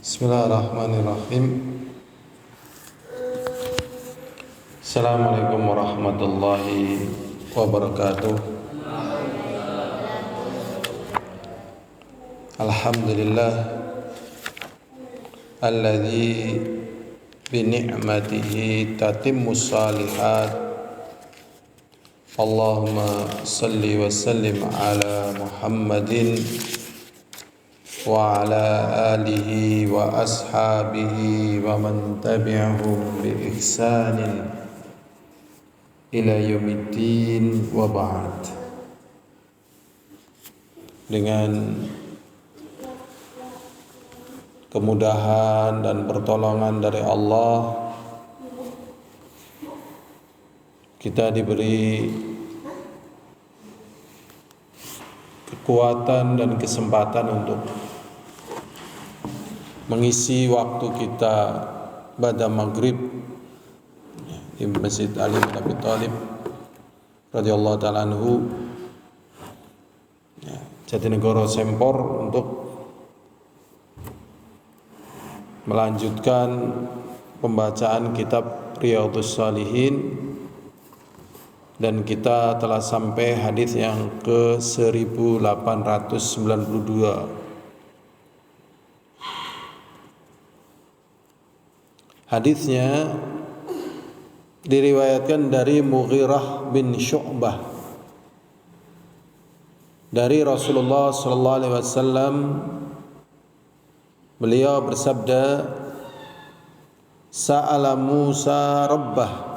Bismillahirrahmanirrahim. Assalamualaikum warahmatullahi wabarakatuh. Alhamdulillah alladzi bi ni'matihi tatimmus shalihat. Allahumma salli wa sallim ala Muhammadin wa ala alihi wa ashabihi wa man tabi'ahum bi ihsanin ila yaumiddin wa ba'd. Dengan kemudahan dan pertolongan dari Allah, kita diberi kekuatan dan kesempatan untuk mengisi waktu kita pada maghrib di Masjid Ali bin Abi Thalib radhiyallahu ta'ala anhu, Jatinegara Sempor, untuk melanjutkan pembacaan kitab Riyadhus Shalihin, dan kita telah sampai hadis yang ke 1892. Hadisnya diriwayatkan dari Mughirah bin Syu'bah dari Rasulullah sallallahu alaihi wasallam. Beliau bersabda, Sa'ala Musa rabbah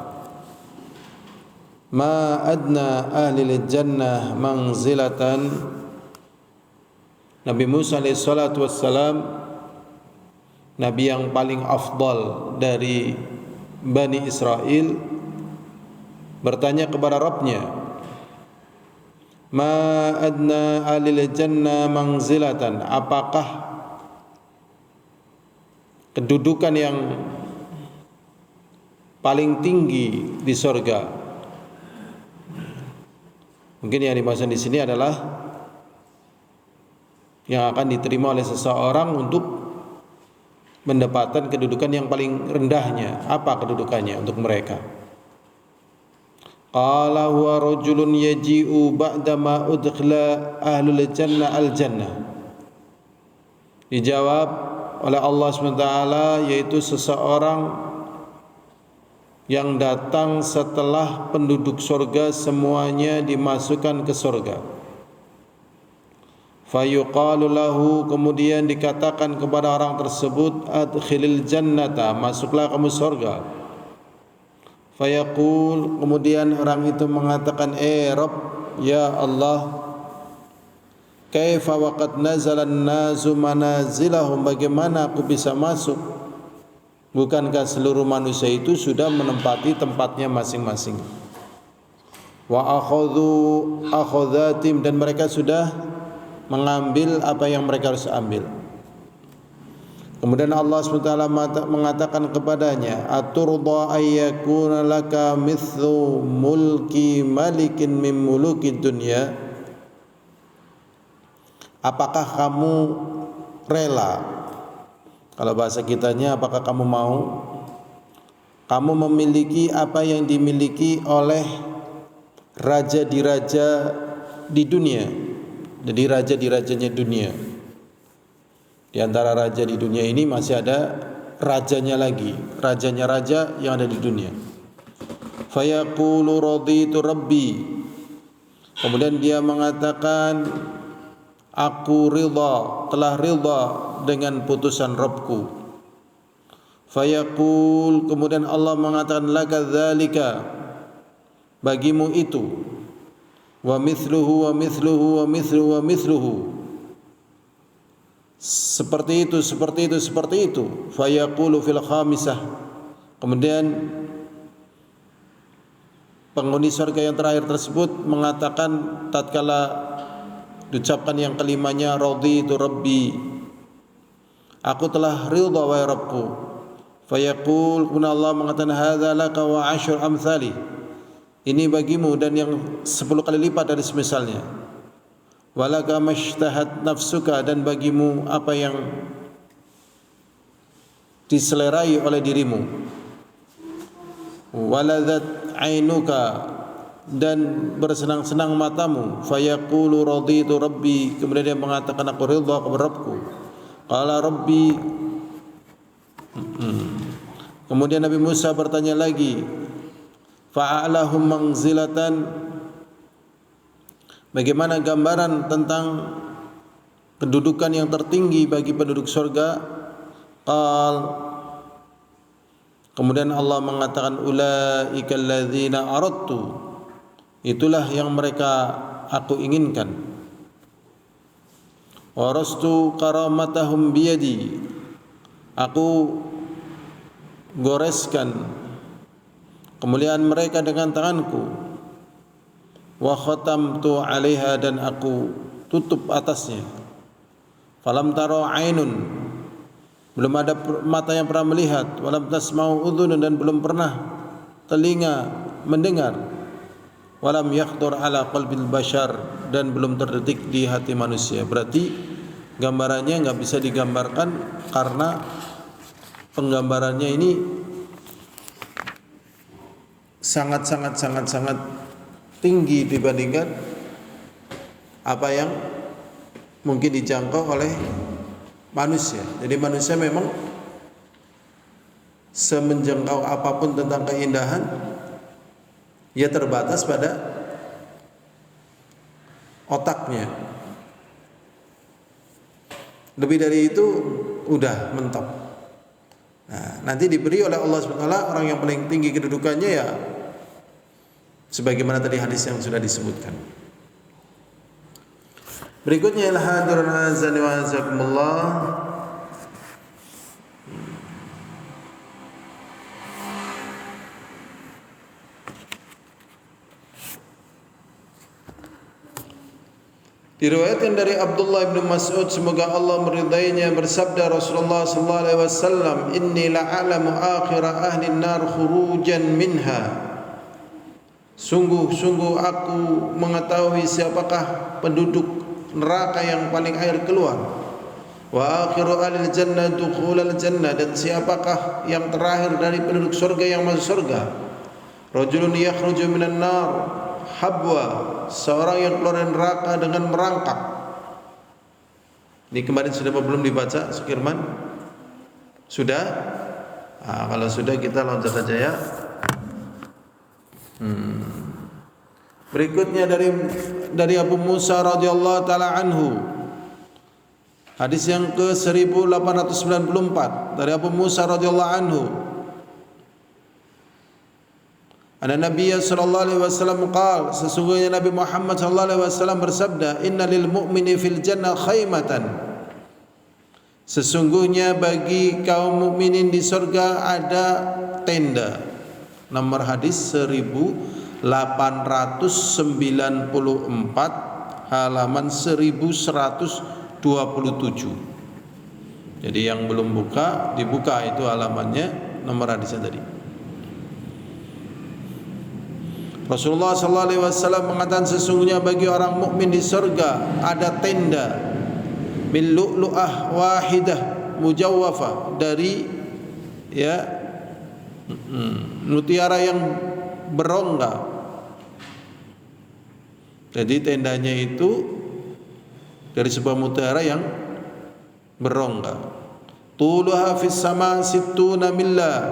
ma adna ahli jannah manzilatan. Nabi Musa alaihi salatu wassalam, Nabi yang paling afdal dari Bani Israel, bertanya kepada Rabbnya, ma adna ahli jannah manzilatan, apakah kedudukan yang paling tinggi di surga? Mungkin yang dimaksud di sini adalah yang akan diterima oleh seseorang untuk mendapatkan kedudukan yang paling rendahnya. Apa kedudukannya untuk mereka? Qala huwa rajulun yaji'u ba'da ma udkhila ahlul jannah al-jannah. Dijawab oleh Allah SWT, yaitu seseorang yang datang setelah penduduk surga semuanya dimasukkan ke surga. Fayuqalu lahu, kemudian dikatakan kepada orang tersebut, adkhilil jannata, masuklah kamu surga. Fayaqul, kemudian orang itu mengatakan, Rabb, ya Allah, kaifa waqad nazalan nasu manazilahum, bagaimana aku bisa masuk? Bukankah seluruh manusia itu sudah menempati tempatnya masing-masing? Wa akhadhu akhadhatim, dan mereka sudah mengambil apa yang mereka harus ambil. Kemudian Allah SWT mengatakan kepadanya, aturda ayyakuna laka mithlu mulki malikin min mulukid dunya. Apakah kamu rela, kalau bahasa kitanya, apakah kamu mau kamu memiliki apa yang dimiliki oleh raja di dunia? Jadi raja di rajanya dunia. Di antara raja di dunia ini masih ada rajanya lagi, rajanya raja yang ada di dunia. Fayaqulu raditu rabbi, kemudian dia mengatakan, aku telah ridha dengan putusan Rabbku. Fayaqul, kemudian Allah mengatakan, laka dzalika, bagimu itu, wa mithluhu wa mithluhu wa mithluhu wa mithluhu, seperti itu, seperti itu, seperti itu. Fayaqulu fil khamisah, kemudian penghuni surga yang terakhir tersebut mengatakan tatkala diucapkan yang kelimanya, raditu rabbi, aku telah ridha wahai Rabbku. Fayaqul, kemudian Allah mengatakan, hadza laka wa asyur amthali, ini bagimu dan yang 10 kali lipat dari semisalnya. Walaka mashtahat nafsuka, dan bagimu apa yang diselerai oleh dirimu. Waladat ainuka, dan bersenang-senang matamu. Fayaqulu raditu rabbi, kemudian dia mengatakan aku ridha kepada Rabbku. Qala rabbi. Kemudian Nabi Musa bertanya lagi, fa'alahum manzilatan, bagaimana gambaran tentang kedudukan yang tertinggi bagi penduduk surga? Qal, kemudian Allah mengatakan ulaikal ladzina aradtu, itulah yang mereka aku inginkan. Warastu karamatahum biyadi, aku goreskan kemuliaan mereka dengan tanganku. Wa khatamtu 'alaiha, dan aku tutup atasnya. Falam tara ainun, belum ada mata yang pernah melihat. Walam tasma'u udhunun, dan belum pernah telinga mendengar. Walam yakhtur ala qalbil bashar, dan belum terdetik di hati manusia. Berarti gambarannya enggak bisa digambarkan karena penggambarannya ini sangat tinggi dibandingkan apa yang mungkin dijangkau oleh manusia. Jadi manusia memang semenjangkau apapun tentang keindahan, ia terbatas pada otaknya. Lebih dari itu udah mentok. Nah, nanti diberi oleh Allah SWT orang yang paling tinggi kedudukannya, ya sebagaimana tadi hadis yang sudah disebutkan. Berikutnya hadirin azani wa azakumullah, diriwayatkan dari Abdullah bin Mas'ud, semoga Allah meridainya, bersabda Rasulullah sallallahu alaihi wasallam, inni la'alamu akhir ahli an-nar khurujan minha, sungguh aku mengetahui siapakah penduduk neraka yang paling akhir keluar. Wa akhiru ahli jannah dukhulal jannah, dan siapakah yang terakhir dari penduduk surga yang masuk surga. Rajulun yakhruju minan nar habwa, seorang yang keluar dari neraka dengan merangkak. Ini kemarin sudah belum dibaca Sukirman? Sudah? Nah, kalau sudah kita loncat saja ya. Berikutnya dari Abu Musa radhiyallahu taala anhu, hadis yang ke 1894 dari Abu Musa radhiyallahu anhu, anna Nabiy sallallahu alaihi wasallam qaal, sesungguhnya Nabi Muhammad sallallahu alaihi wasallam bersabda, innalil mu'mini fil jannah khaymatan, sesungguhnya bagi kaum mukminin di surga ada tenda. Nomor hadis 1894, halaman 1127. Jadi yang belum buka, dibuka itu halamannya, nomor hadisnya tadi. Rasulullah sallallahu alaihi wasallam mengatakan, sesungguhnya bagi orang mukmin di surga ada tenda min lu'lu'ah wahidah mujawwafah, dari mutiara yang berongga. Jadi tendanya itu dari sebuah mutiara yang berongga. Tuluha fis sama sittuna milla,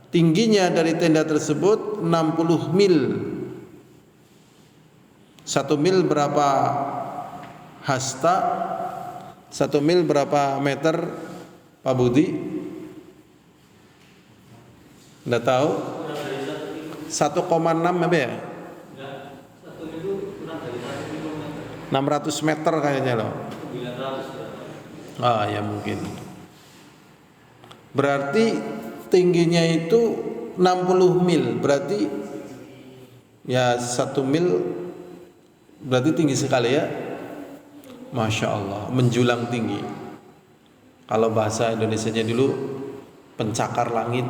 tingginya dari tenda tersebut 60 mil. 1 mil berapa hasta? 1 mil berapa meter, Pak Budi? Enggak tahu? 1,6 apa ya? 600 meter kayaknya loh. 900 ya mungkin. Berarti tingginya itu 60 mil, berarti ya 1 mil berarti tinggi sekali ya. Masya Allah, menjulang tinggi. Kalau bahasa Indonesianya dulu, pencakar langit.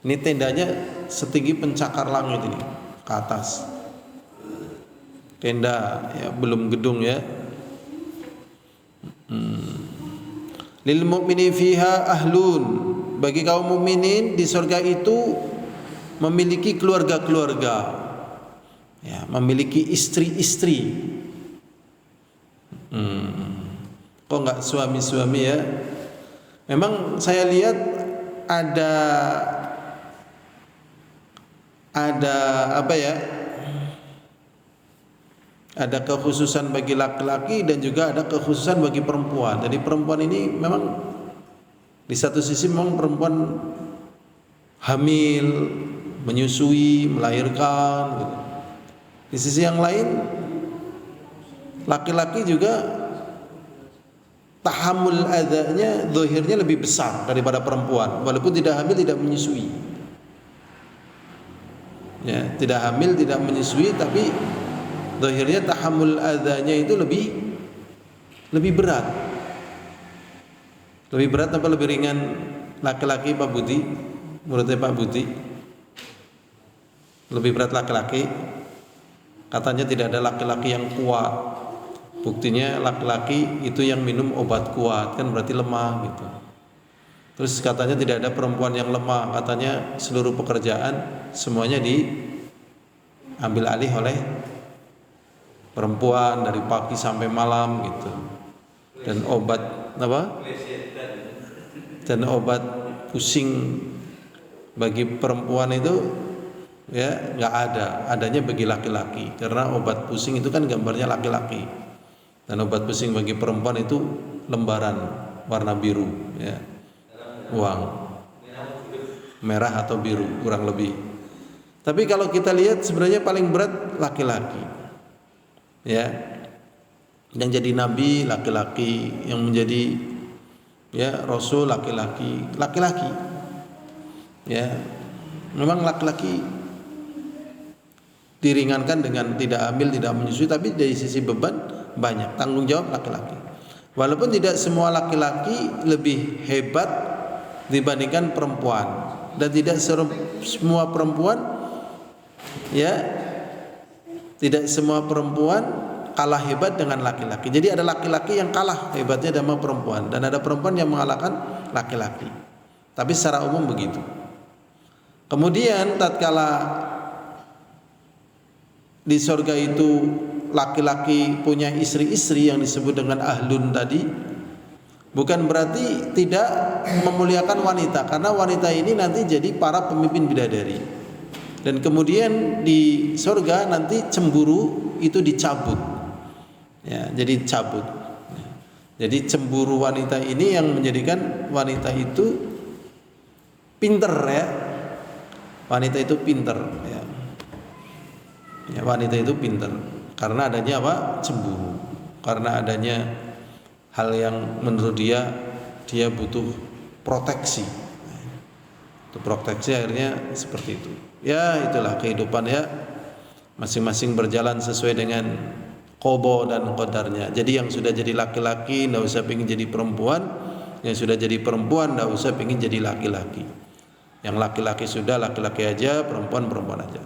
Ini tendanya setinggi pencakar langit ini, ke atas. Tenda ya, belum gedung ya. Lil mu'mini fiha ahlun, bagi kaum mukminin di surga itu memiliki keluarga-keluarga, ya, memiliki istri-istri. Kok nggak suami-suami ya? Memang saya lihat ada apa ya? Ada kekhususan bagi laki-laki dan juga ada kekhususan bagi perempuan. Jadi perempuan ini memang di satu sisi memang perempuan hamil, menyusui, melahirkan gitu. Di sisi yang lain laki-laki juga tahammul adanya, zahirnya lebih besar daripada perempuan, walaupun tidak hamil, tidak menyusui. Ya, tidak hamil, tidak menyusui, tapi zahirnya tahammul adanya itu lebih berat. Lebih berat apa lebih ringan laki-laki, Pak Budi? Menurutnya Pak Budi, lebih berat laki-laki. Katanya tidak ada laki-laki yang kuat. Buktinya laki-laki itu yang minum obat kuat, kan berarti lemah gitu. Terus katanya tidak ada perempuan yang lemah. Katanya seluruh pekerjaan semuanya diambil alih oleh perempuan dari pagi sampai malam gitu. Dan obat apa? Dan obat pusing bagi perempuan itu ya nggak ada, adanya bagi laki-laki. Karena obat pusing itu kan gambarnya laki-laki. Dan obat pusing bagi perempuan itu lembaran warna biru, ya, uang merah atau biru kurang lebih. Tapi kalau kita lihat sebenarnya paling berat laki-laki. Ya, yang jadi nabi laki-laki, yang menjadi ya rasul laki-laki, ya, memang laki-laki diringankan dengan tidak hamil, tidak menyusui, tapi dari sisi beban banyak tanggung jawab laki-laki. Walaupun tidak semua laki-laki lebih hebat dibandingkan perempuan, dan tidak semua perempuan ya, tidak semua perempuan kalah hebat dengan laki-laki. Jadi ada laki-laki yang kalah hebatnya sama perempuan, dan ada perempuan yang mengalahkan laki-laki. Tapi secara umum begitu. Kemudian tatkala di surga itu laki-laki punya istri-istri yang disebut dengan ahlun tadi, bukan berarti tidak memuliakan wanita, karena wanita ini nanti jadi para pemimpin bidadari. Dan kemudian di surga nanti cemburu itu dicabut, ya, jadi cabut. Jadi cemburu wanita ini yang menjadikan wanita itu pinter, ya, wanita itu pinter, ya, ya, wanita itu pinter karena adanya apa? Cemburu, karena adanya hal yang menurut dia butuh proteksi. Untuk proteksi akhirnya seperti itu. Ya, itulah kehidupan, ya, masing-masing berjalan sesuai dengan qada dan qadarnya. Jadi yang sudah jadi laki-laki enggak usah pengen jadi perempuan, yang sudah jadi perempuan enggak usah pengen jadi laki-laki. Yang laki-laki sudah laki-laki aja, perempuan aja.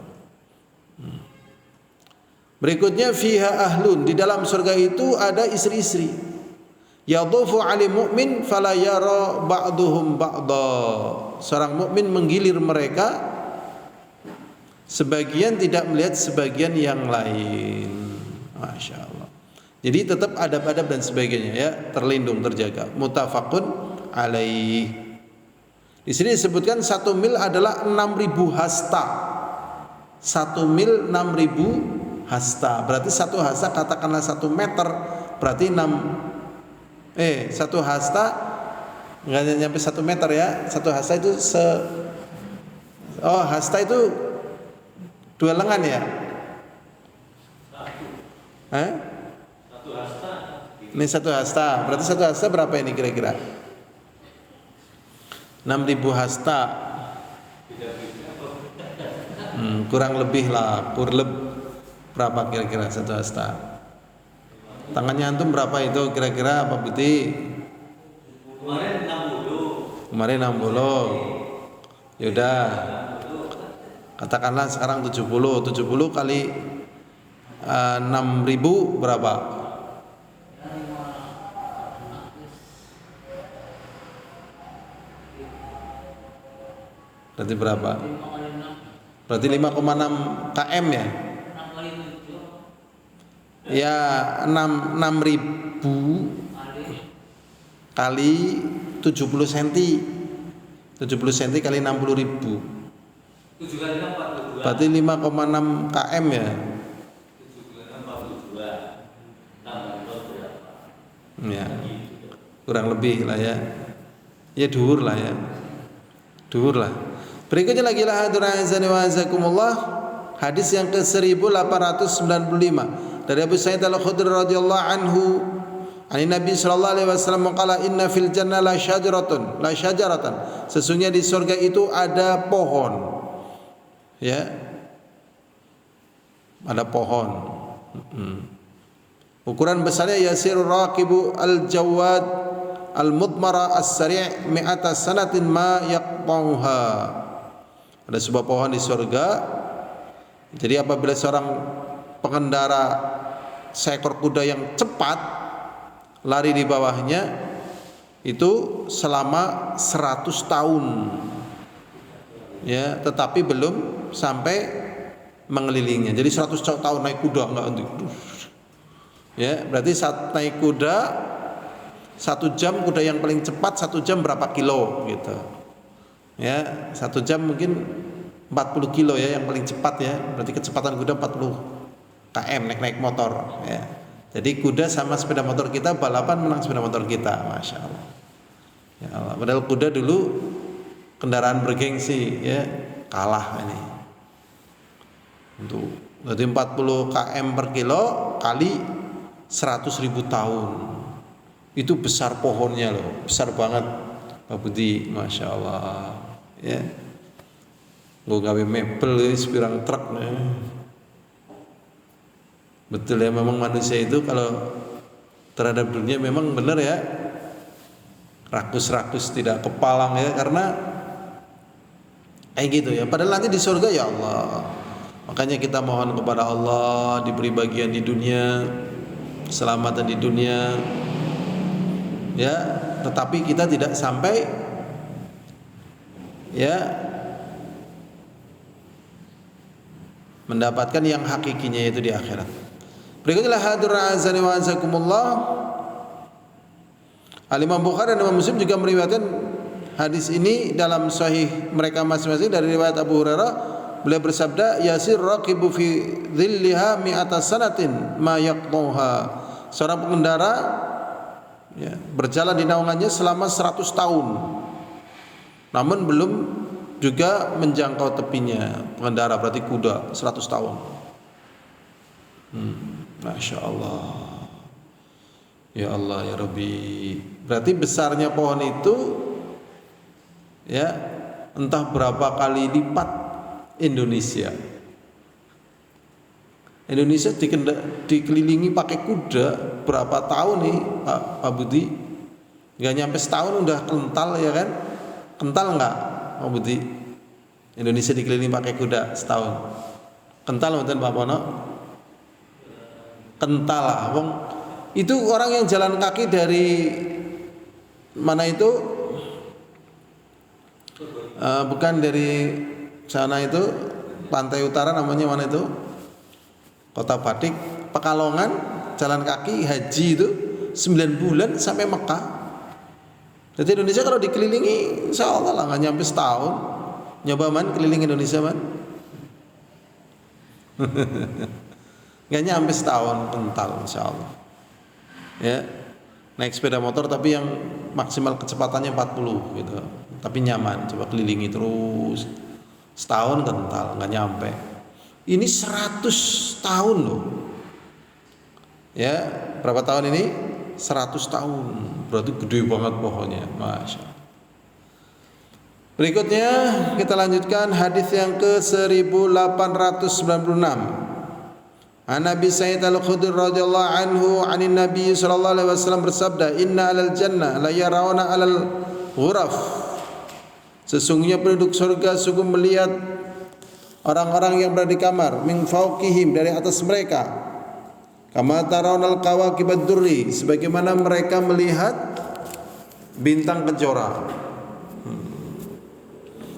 Berikutnya fiha ahlun, di dalam surga itu ada istri-istri. Yadhufu 'alal mu'min fala yara ba'duhum ba'dha. Seorang mukmin menggilir mereka, sebagian tidak melihat sebagian yang lain. Masya Allah. Jadi tetap adab-adab dan sebagainya, ya, terlindung, terjaga. Muttafaqun alaih. Di sini disebutkan 1 mil adalah 6.000 hasta. 1 mil 6.000 hasta. Berarti 1 hasta katakanlah 1 meter, berarti 1 hasta enggak nyampe 1 meter, ya. 1 hasta itu hasta itu 2 lengan, ya. Satu hasta. Ini 1 hasta. Berarti 1 hasta berapa ini kira-kira? 6.000 hasta. Kurang lebih lah, berapa kira-kira 1 hasta? Tangannya antum berapa itu kira-kira, Pak Buti? Kemarin 60. Yaudah, katakanlah sekarang 70 kali 6.000 berapa? Berarti berapa? Berarti 5,6 km ya? Ya 6.000 kali 70 cm. 70 cm kali 60.000. Berarti 5,6 km ya? Ya, kurang lebih lah ya. Ya dhuwur lah ya. Dhuwur lah. Berikutnya lagi lah hadirin wa azakumullah, hadis yang ke-1895 dari Abu Sa'id Al-Khudri radhiyallahu anhu, ani Nabi sallallahu alaihi wasallam qala inna fil jannah la syajaratan, sesungguhnya di surga itu ada pohon. Ya. Ada pohon. Ukuran besarnya yasir raqibu al-jawad al-mudmara as-sari' mi'ata sanatin ma yaqtauha. Ada sebuah pohon di surga. Jadi apabila seorang pengendara seekor kuda yang cepat lari di bawahnya itu selama 100 tahun. Ya, tetapi belum sampai mengelilinginya. Jadi 100 tahun naik kuda enggak henti. Ya, berarti saat naik kuda 1 jam, kuda yang paling cepat 1 jam berapa kilo gitu. Ya, 1 jam mungkin 40 kilo ya yang paling cepat ya. Berarti kecepatan kuda 40 km naik motor ya. Jadi kuda sama sepeda motor kita balapan, menang sepeda motor kita, masya Allah. Ya Allah. Padahal kuda dulu kendaraan bergengsi ya, kalah ini. Untuk berarti 40 km per kilo kali 100.000 tahun. Itu besar pohonnya loh, besar banget Pak Budi, masya Allah. Ya, gue gawe mebel sepirang truk ya. Betul ya, memang manusia itu kalau terhadap dunia memang benar ya, rakus-rakus tidak kepalang ya, karena kayak gitu ya. Padahal nanti di surga ya Allah. Makanya kita mohon kepada Allah diberi bagian di dunia, keselamatan di dunia. Ya, tetapi kita tidak sampai ya mendapatkan yang hakikinya itu di akhirat. Berikutnya hadirin azani wa azakumullah, Al-Imam Bukhari dan Imam Muslim juga meriwayatkan hadis ini dalam sahih mereka masing-masing dari riwayat Abu Hurairah. Beliau bersabda, yasir raqibu fi dhilliha mi'ata sanatin ma yaqtuha. Seorang pengendara ya, berjalan di naungannya selama 100 tahun. Namun belum juga menjangkau tepinya. Pengendara berarti kuda 100 tahun. Masya Allah. Ya Allah ya Rabbi. Berarti besarnya pohon itu ya entah berapa kali lipat Indonesia. Indonesia dikelilingi pakai kuda berapa tahun nih Pak Budi? Gak nyampe setahun udah kental ya kan? Kental nggak Pak Budi? Indonesia dikelilingi pakai kuda setahun. Kental betul Pak Pono? Kental lah. Wong itu orang yang jalan kaki dari mana itu? Bukan dari sana itu, pantai utara namanya mana itu? Kota Batik, Pekalongan, jalan kaki haji itu 9 bulan sampai Mekah. Jadi Indonesia kalau dikelilingi insya Allah lah nggak nyampe setahun. Nyoba man keliling Indonesia man nggak nyampe setahun, kental insya Allah ya. Naik sepeda motor tapi yang maksimal kecepatannya 40 gitu, tapi nyaman. Coba kelilingi terus setahun, kental, nggak nyampe. Ini 100 tahun loh ya. Berapa tahun ini? 100 tahun. Berarti gede banget pohonnya, masya Allah. Berikutnya kita lanjutkan hadis yang ke-1896. An Nabi Sa'id Al-Khudri radhiyallahu anhu anin Nabi sallallahu alaihi wasallam bersabda, inna alal jannah la yarawna alal ghuraf. Sesungguhnya penduduk surga sungguh melihat orang-orang yang berada di kamar, min fauqihim, dari atas mereka, kama tarawnal kawakib ad-durri, sebagaimana mereka melihat bintang kejora.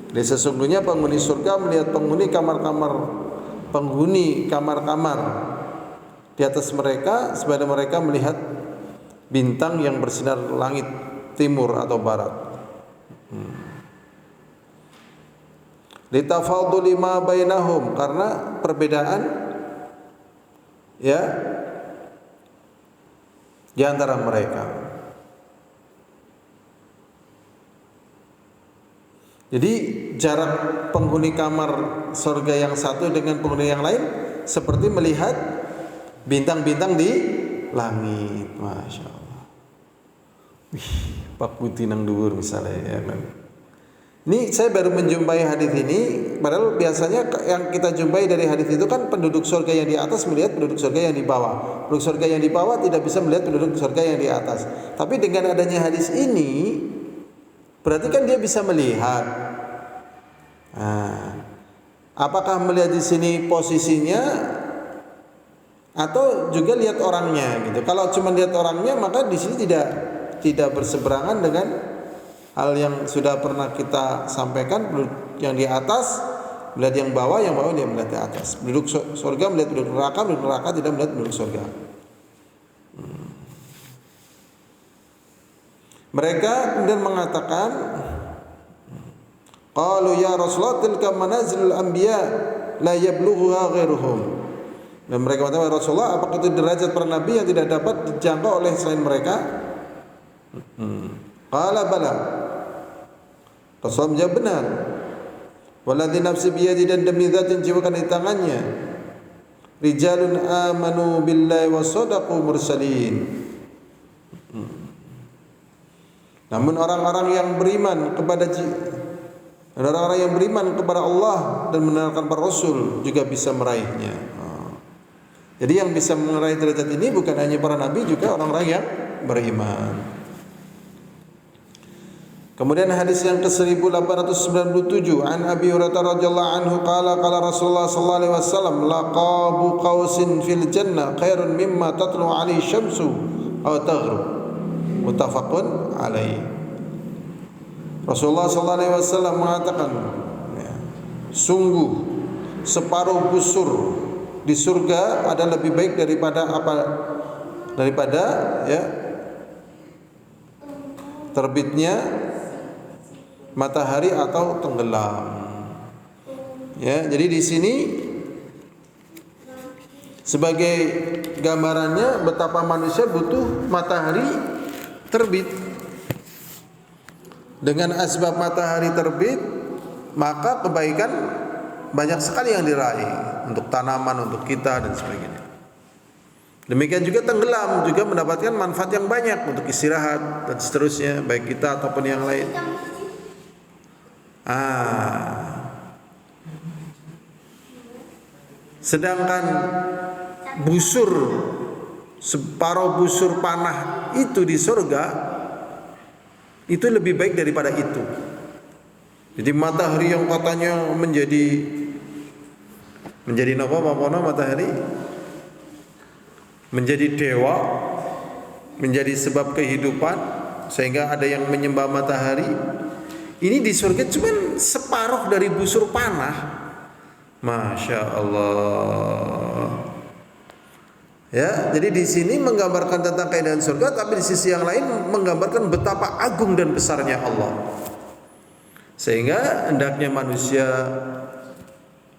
Dan sesungguhnya penghuni surga melihat penghuni kamar-kamar di atas mereka sebagaimana mereka melihat bintang yang bersinar langit timur atau barat. Litafaduli ma bainahum, karena perbedaan ya di antara mereka. Jadi jarak penghuni kamar surga yang satu dengan penghuni yang lain seperti melihat bintang-bintang di langit. Masya Allah. Wih, Pak Putih nang dhuwur misalnya ya kan. Ini saya baru menjumpai hadis ini, padahal biasanya yang kita jumpai dari hadis itu kan penduduk surga yang di atas melihat penduduk surga yang di bawah. Penduduk surga yang di bawah tidak bisa melihat penduduk surga yang di atas. Tapi dengan adanya hadis ini berarti kan dia bisa melihat. Nah, apakah melihat di sini posisinya atau juga lihat orangnya gitu? Kalau cuma lihat orangnya maka di sini tidak berseberangan dengan hal yang sudah pernah kita sampaikan. Yang di atas melihat yang bawah dia melihat di atas. Penduduk surga melihat penduduk neraka tidak melihat penduduk surga. Mereka kemudian mengatakan, qalu ya Rasulullah tilka manazilul anbiya la yablughuha ghairuhum. Dan mereka mengatakan, Rasulullah, apakah itu derajat para nabi yang tidak dapat dijangkau oleh selain mereka? Qala bala. Rasulullah menjawab, benar. Walladzi nafsi biyadi, dan demi zat yang jiwakan di tangannya, rijalun amanu billahi wa sadaqu mursalin. Namun orang-orang yang beriman kepada Allah dan mendengarkan para rasul juga bisa meraihnya. Jadi yang bisa meraih derajat ini bukan hanya para nabi, juga orang-orang yang beriman. Kemudian hadis yang ke-1897 an Abi Hurairah radhiyallahu anhu qala Rasulullah sallallahu alaihi wasallam laqabu qausin fil jannah khairun mimma tatlu alaihi syamsu aw taghrib. Muttafaqun alaih. Rasulullah sallallahu alaihi wasallam mengatakan, sungguh separuh busur di surga ada lebih baik daripada terbitnya matahari atau tenggelam. Ya, jadi di sini sebagai gambarannya betapa manusia butuh matahari terbit. Dengan asbab matahari terbit, maka kebaikan banyak sekali yang diraih untuk tanaman, untuk kita dan sebagainya. Demikian juga tenggelam juga mendapatkan manfaat yang banyak untuk istirahat dan seterusnya, baik kita ataupun yang lain. Sedangkan busur, separuh busur panah itu di surga itu lebih baik daripada itu. Jadi matahari yang katanya menjadi matahari menjadi dewa, menjadi sebab kehidupan sehingga ada yang menyembah matahari. Ini di surga cuma separuh dari busur panah. Masya Allah. Ya, jadi di sini menggambarkan tentang keindahan surga, tapi di sisi yang lain menggambarkan betapa agung dan besarnya Allah. Sehingga hendaknya manusia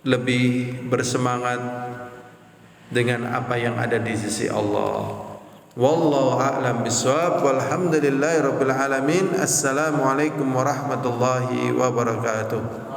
lebih bersemangat dengan apa yang ada di sisi Allah. Wallahu a'lam bishawab. Walhamdulillahirabbil alamin. Assalamualaikum warahmatullahi wabarakatuh.